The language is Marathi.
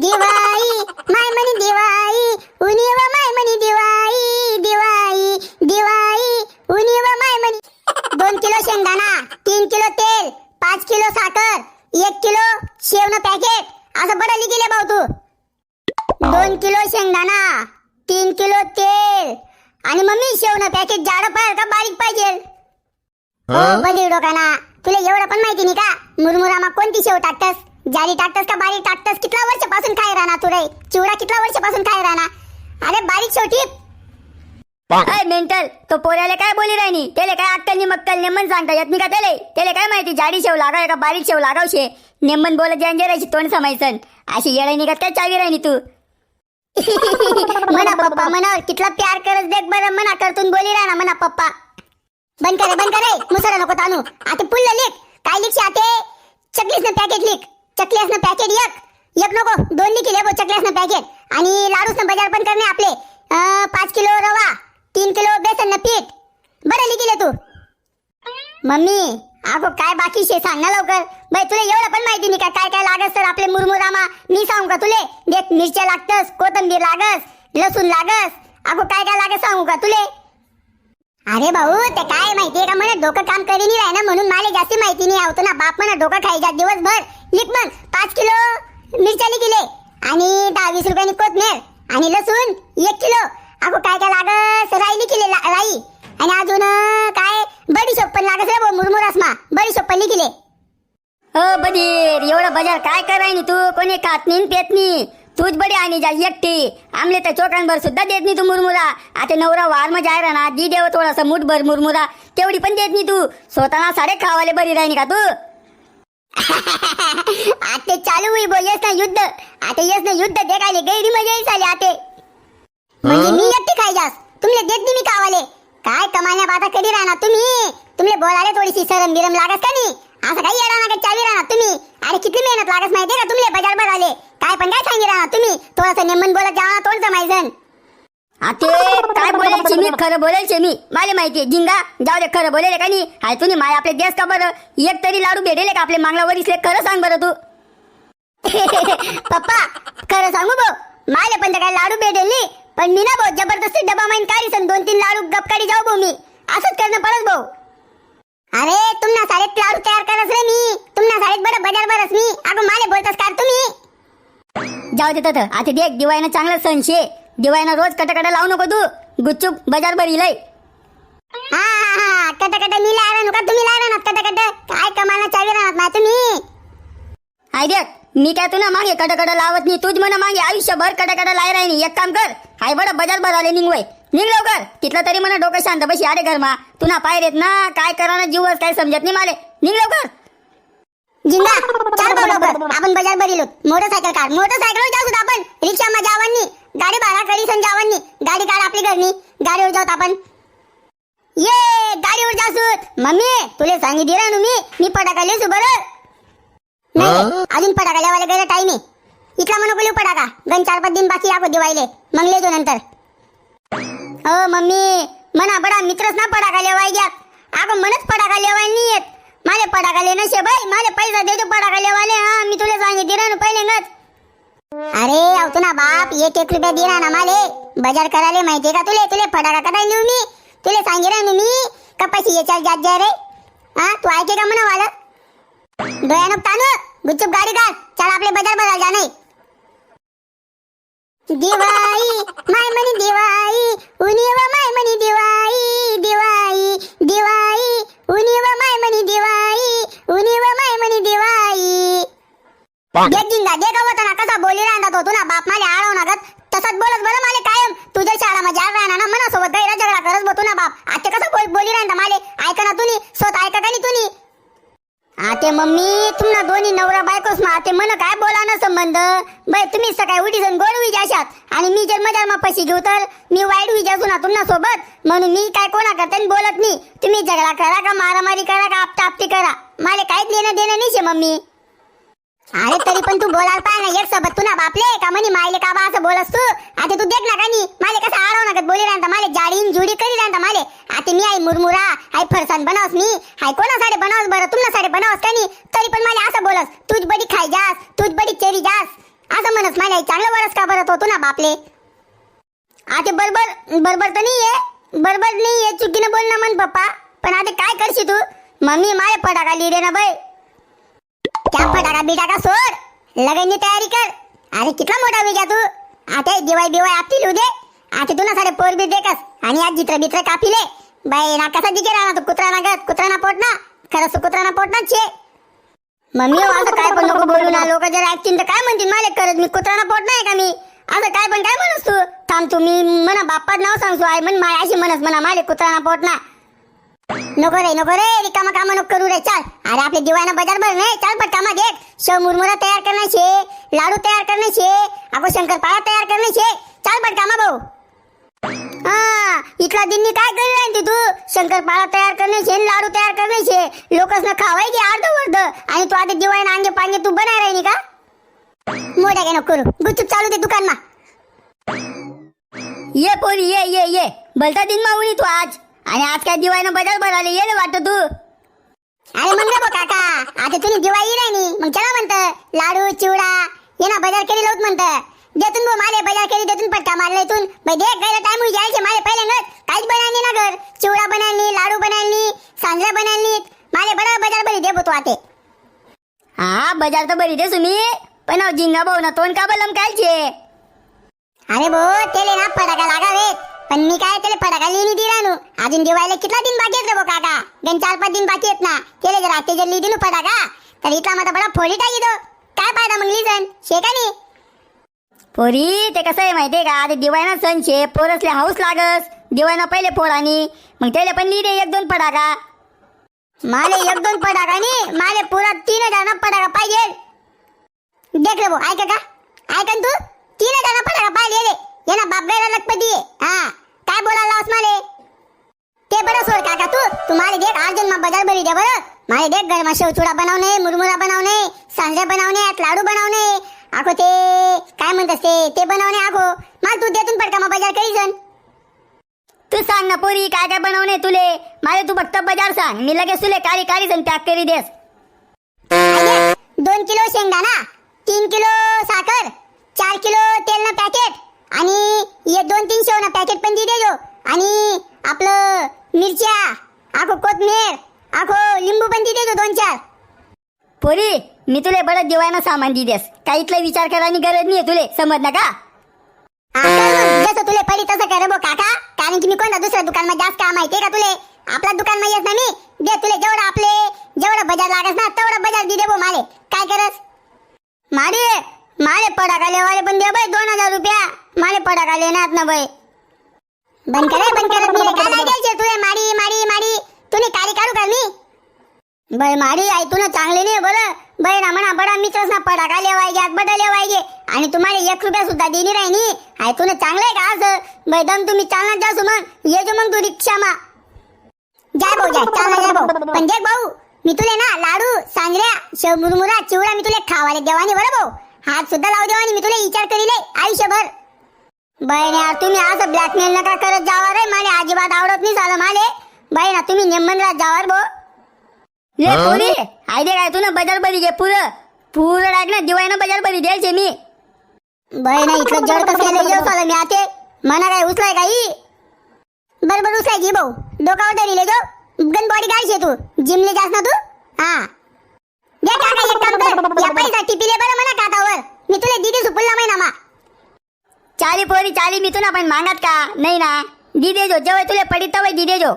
दिवाळी माय म्हणी दिवाळी उनी व माय म्हणी दिवाळी दिवाळी दिवाळी उनी व माय म्हणी 2 किलो शेंगदाणा 3 किलो तेल 5 किलो साखर 1 किलो शेवनं पॅकेट असं बडली गेले भाऊ तू 2 किलो शेंगदाणा 3 किलो तेल आणि मम्मी शेवनं पॅकेट जाडं पाहिजे का बारीक पाहिजे हो बदी डोकाना तुला एवढं पण माहिती नाही का मुरमुरामा कोणती शेव टाकतस जाडी टाकतस का बारीक टाकतस कितला वर्षापासून काय राहणार तू रे चिवडा कितला वर्षापासून काय राहणार अरे बारीक शेवटी अय मेंटल तो पोऱ्याला काय बोली राहिनी त्याला काय अक्कल मक्कल नेमन सांगता येत नाही का त्याला काय माहिती जाडी शेव लागाव का बारीक शेव लागावशे नेमन बोलत जांजेरायची तोंड समायसन अशी येडाई निघत काय चावी राहिनी तू म्हणा पप्पा म्हणा कितला प्यार करत देख बरं म्हणा करतून बोली राहणार म्हणा पप्पा बंद करे मुसरा नको तानू आता पुल्ल लिख काय लिखशी आते चकलीसनं पॅकेट लिख चकलीसनं पॅकेट एक नको 2 लिखिले वो चकलीसनं पॅकेट आणि लाडूसनं बाजार पण करणे आपले 5 किलो रवा 3 किलो बेसन पीठ बरं लिखिले तू मम्मी आगो काय बाकी शे सांग ना लवकर बाई तुला एवढं पण माहिती नाही का काय काय लागस तर आपले मुरमुरामा मी सांगू का तुले देख मिरच्या लागतस कोथिंबीर लागस लसूण लागस आगो काय काय लागस सांगू का तुले अरे भाऊ ते काय माहितीये का मला डोकं काम करी नाही राहिना म्हणून मला जास्त माहिती नाही आवतो ना बाप म्हणा डोकं खायचा दिवसभर लिख मग 5 किलो मिरच्या लिखिले आणि 10-20 रुपयांनी कोथमीर आणि लसूण 1 किलो अगो काय काय लागस राई लिखिले राई आणि अजून काय बडीशोप पण लागस रे भाऊ मुरमुरासमा बडीशोप पण लिखिले हो बधीर एवढं बाजार काय कराय नी तू कोणी खात नाही पेत नाही तूच बडी आणि जा एकटी आमले तर चोकांभर सुद्धा देत नाही तू मुरमुरा आता नवरा वार मग जाय ना दी देव थोडासा मुठभर मुरमुरा तेवढी पण देत नाही तू स्वतःला साडे खावाले बरी राहिनी का तू आते चालू हुई बो येस ना युद्ध देखायले गैरी मजा झाली आते म्हणजे मी एकटी खाई जास तुमले देत नाही मी खावाले काय कमान्या बाता कधी राहणार तुमले बोलाले थोडीशी शरम बिरम लागस का नाही असं काही येणार ना चावी राहणार तुम्ही अरे किती मेहनत लागस माहितीये का तुमले बाजार भर आले काय पण काय सांगी राहणार तुम्ही थोडंसं नेमन बोलत जावा तोंड जमायचं आते काय बोलायची मी खरं बोलायचे मी मला माहितीये जिंगा जाऊ दे खरं बोलेले का नाही हाय तुम्ही माय आपले देश का बरं एक तरी लाडू भेटेले का आपले मागलावर इसले खरं सांग बरं तू पप्पा खरं सांगू भाऊ माले पण काय लाडू भेटेल नाही पण मी ना भाऊ जबरदस्ती डबा माइन काढीसन 2-3 लाडू गपकाडी जाऊ भाऊ मी असंच करणं पडत भाऊ अरे तुमना सारे लाडू तयार करस रे मी तुमना सारे बरं बाजार भरस मी अगं माले बोलतस का तुम्ही जाऊ दे तर आता देख दिवाळीनं चांगलं सण शे दिवाळीनं रोज कटकट लावू नको तू गुच्चूप बाजार भरी लय हा कटकट मी लायरा नुका तुम्ही लायरा ना कटकट काय कमाना चावी राहणार ना तुम्ही हाय देख मी काय तुला मागे कटकट लावत नाही तूच म्हणा मागे आयुष्यभर कटकट लाय राहिनी एक काम कर हाय बडं बाजार भराले निघवय निघ लवकर तिथलं तरी म्हणा डोकं शांत बशी अरे घरमा तुला पाय रेत ना काय करा ना जीवच काय समजत नाही माले निघ लवकर जिंगा चाल भाऊ लवकर आपण बाजार भरिलो मोटरसायकल कार मोटरसायकल जाऊ आपण रिक्षा मा जावांनी गाडी भाडा करी सन जावांनी गाडी काढ आपली घरनी गाडीवर जाऊ आपण ये गाडीवर जासूत मम्मी तुले सांगितली रा मी फटाका लेसू बरं नाही अजून फटाका लेवायला गेला टाइम आहे इथला म्हणू बोलू फटाका गण 4-5 दिन बाकी आगो दिवाळीले मग लेजो नंतर हो मम्मी मना बडा मित्रच ना फटाका लेवाय घ्या अगं मनच फटाका लेवाय नाही येत माले फटाका ले नशे बाई माले पैसा देतो फटाका लेवाले हा मी तुला सांगितली रा पहिले नच अरे आवतो ना बाप 1 रुपया दिला ना माले बाजार करायला माहितीये का तुले फटाका कदाय नेऊ मी तुले सांगे रा मी कपाशी याच्या जात जाय रे हा तू ऐके का म्हणा वाला डोळ्यानं तानू गुच्चूप गाडी काढ चल आपले बाजार भरायला जा नाही दिवाळी माय म्हणी दिवाळी उनी व माय म्हणी दिवाळी दिवाळी दिवाळी उनी व माय म्हणी दिवाळी उनी व माय म्हणी दिवाळी देख जिंगा देख होता ना कसा बोली राहणार तो तुला बाप माले आळव ना गत तसंच बोलत बरं माले कायम तुझ्या शाळा मध्ये राहणार ना मनासोबत गैर झगडा करत बो तुला बाप आता कसं बोली राहणार माले ऐका ना तुम्ही स्वतः ऐका का नाही तुम्ही आते मम्मी तुम्हाला दोन्ही नवरा बायकोस मा आते मन काय बोला ना संबंध बाई तुम्ही सकाळी उठी जाऊन गोड होई जाशात आणि मी जर मजार मा पैसे घेऊ तर मी वाईट होई जासू ना तुमना सोबत म्हणून मी काय कोणा करते बोलत नाही तुम्ही झगडा करा का मारामारी करा का आपटा करा मला काहीच लेणं देणं नाही शे मम्मी अरे तरी पण तू बोलायला पाय ना एक सोबत तुला बापले का म्हणे मायले का बा असं बोलस तू आता तू देख ना का नी माले कसं आडव ना बोली राहता माले जाडीन जुडी करी राहता माले आता मी आई मुरमुरा आई फरसान बनावस मी हाय कोणासाठी बनावस बरं तुमच्यासाठी बनावस का नी तरी पण माले असं बोलस तूच बडी खाई जास तूच बडी चेरी जास असं म्हणस माझ्या आई चांगलं वरस का बरं होतो ना बापले. आता बरोबर तर नाहीये, बरोबर नाहीये, चुकीनं बोल ना मन पप्पा. पण आता काय करशी तू? मम्मी माझे फटाका लिहिले ना बाई. त्या फटाका बिटाका सोड, लगनची तयारी कर. अरे कितला मोठा विजा तू. आता दिवाळी आपली लिहू दे. आता तू ना साडे पोर बी देखस आणि आज जित्र बित्र कापिले बाई ना. कसा दिगे राहणार तू? कुत्रा ना गत, कुत्रा ना पोट ना. खरंच कुत्रा ना पोट ना छे. मम्मी असं काय पण नको बोलू ना. लोक जर ऐकतील तर काय म्हणतील मला करत मी कुत्रा ना पोट नाही का मी? असं काय पण काय म्हणस तू? थांब तुम्ही म्हणा बाप्पात नाव सांगतो आहे म्हण माय अशी म्हणस म्हणा माले कुत्रा ना पोट ना. नको रे रिकामा कामा नको करू रे. चाल अरे आपले दिवाळीना बाजार भर नाही. चाल पण कामा घे. शेव मुरमुरा तयार करण्याचे, लाडू तयार करण्याचे, अगो शंकरपाळा तयार करण्याचे. चाल पण कामा भाऊ. हा इथला दिननी काय करी राहील तू? शंकरपाळा तयार करण्याचे, लाडू तयार करण्याचे, लोकसना खावायचे अर्ध आणि तू आता दिवाळीना अंगे पांगे तू बनाय राहिनी का? मोठ्या काय नको करू. गुपचूप चालू दे दुकान मा. ये पोरी ये भलता दिन माऊनी तू आज. आणि आज काय दिवाळीनं बाजार भराले ये रे वाटत तू. अरे मग रे काका आता तुम्ही दिवाळी राहिनी मग चला म्हणत लाडू चिवडा ये ना बाजार केली लावत म्हणत. देतून भाऊ माले बाजार केली देतून पट्टा मारला इथून भाई देख गायला टाइम होई जायचे माले पहिले नच काहीच बनायली ना घर. चिवडा बनायली, लाडू बनायली, सांजरा बनायली. माले बडा बाजार भरी दे तू आते. हा बाजार तर भरी दे तुम्ही पण अहो जिंगा भाऊ ना तोंड का बलम कायचे. अरे भाऊ तेले ना फटाका लागावे पण मी काय त्याला फटाका लिहिणी दिला नु. अजून दिवाळीला कितना दिन बाकी आहेत रे भाऊ काका? गण 4-5 दिन बाकी आहेत ना. केले जर आते जर लिहिली फटाका तर इथला माझा बडा फोडी टाकी दो. काय फायदा मग लिहिजन शे का नाही? पोरी ते कसं आहे माहितीये का? आता दिवाळीना सण शे पोरसले हाऊस लागस. दिवाळीना पहिले फोडानी मग त्याला पण लिहिले 1-2 फटाका. माले 1-2 फटाका नाही माले पुरा 3,000 फटाका पाहिजे. देख रे भाऊ ऐका का ऐकन तू 3,000 फटाका पाहिजे ये ना बाप गायला लखपती. हा काय बोलायला माले ते बरं सोड काका. तू माले देख अर्जन मा बाजार भरी दे बरं. माले देख घर मा शेवचुडा बनवणे, मुरमुरा बनवणे, सांजरे बनवणे, लाडू बनवणे, आखो ते काय म्हणतात ते बनवणे आखो. मला तू देतून पडका मा बाजार करी जण. तू सांग ना पोरी काय काय बनवणे तुले. मला तू फक्त बाजार सांग मी लगेच तुले काळी जण पॅक करी देस. 2 किलो शेंगदाणा, 3 किलो साखर, 4 किलो तेल ना पॅकेट आणि ये 2-3 शेव ना पॅकेट पण दी देजो. आणि आपलं मिरच्या आखो, कोथमीर आखो, लिंबू पण दी देजो 2-4. पोरी मी तुले बडं दिवाळीनं सामान दी देस. काही इथला विचार करायची गरज नाहीये तुले समज ना का? जसं तुले पडी तसं कर बो काका. कारण की मी कोणता दुसऱ्या दुकान मध्ये जास्त काम माहितीये का तुले? आपला दुकान मध्ये येत ना मी. दे तुले जेवढा बाजार लागस ना तेवढा बाजार दी दे बो माले. काय करस? माले फटाका लेवाले पण दे बाई 2,000 रुपया. माले फटाका लेणार ना बाई. बंद करत मी काय लागायचे तुले माडी तुने काळी काढू का मी? बाई माडी आई तुला चांगले नाही बरं. बाई ना म्हणा बडा मित्रच ना फटाका लेवायचे बडा लेवायचे आणि तुम्हाला 1 रुपया सुद्धा देणी राहिनी. आई तुला चांगलं आहे का असं? बाई दम तुम्ही चालणार जासू मग ये जो मग तू रिक्षा मा जाय भाऊ चालणार भाऊ. पण देख भाऊ मी तुले ना लाडू, सांजऱ्या, शेव मुरमुरा, चिवडा मी तुले खावाले देवानी बरं भाऊ. हात सुद्धा लावू देवानी मी तुला विचार करीले आयुष्यभर. बहिणी यार तुम्ही असं ब्लॅकमेल नका करत जावा रे. मला अजिबात आवडत नाही झालं माले. बाई ना तुम्ही नेमनराज जावार भाऊ. ले पोरी आई दे काय तू ना बाजार भरी घे पुरं डाग ना दिवाळीनं बाजार भरी द्यायचे मी. बाई ना इथलं जड कसं येऊ चाललं मी आते मना काय उचलाय काही बरोबर उचलाय की भाऊ. डोकावर धरिले जो गन बॉडी गाडशे तू जिमले जास ना तू. हा दे काका एक काम कर या पैसा टिपिले बरं म्हणा कातावर मी तुला दिदी सुपुल्ला महिना मा. चाली पोरी चाली मी तुला पण मागत का नाही ना. दी देजो जेव्हा तुला पडी तवय दी देजो.